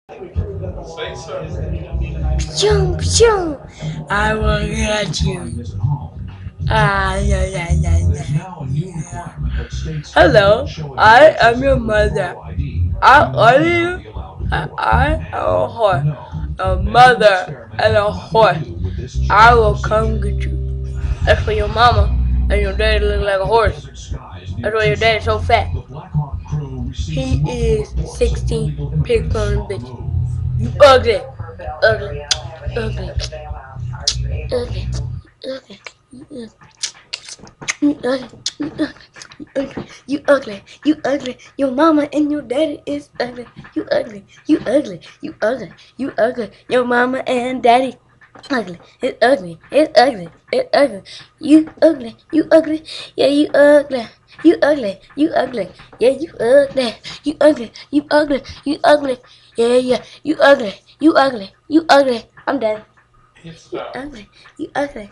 Say so. Jump, jump. I will get you. Yeah, yeah, yeah, yeah. Hello, I am your mother. I love you. I am a horse, a mother, and a horse. I will come get you. That's for your mama, and your daddy look like a horse. That's why your daddy's so fat. He is 16 pig cloning bitch. You ugly, ugly, ugly, ugly, ugly. You ugly, you ugly, you ugly, you ugly. Your mama and your daddy is ugly. You ugly, you ugly, you ugly, you ugly. Your mama and daddy ugly. It's ugly. It's ugly. It's ugly. You ugly. You ugly. Yeah, you ugly. You ugly. You ugly. Yeah, you ugly. You ugly. You ugly. You ugly. Yeah, yeah. You ugly. You ugly. You ugly. I'm done. You ugly. You ugly.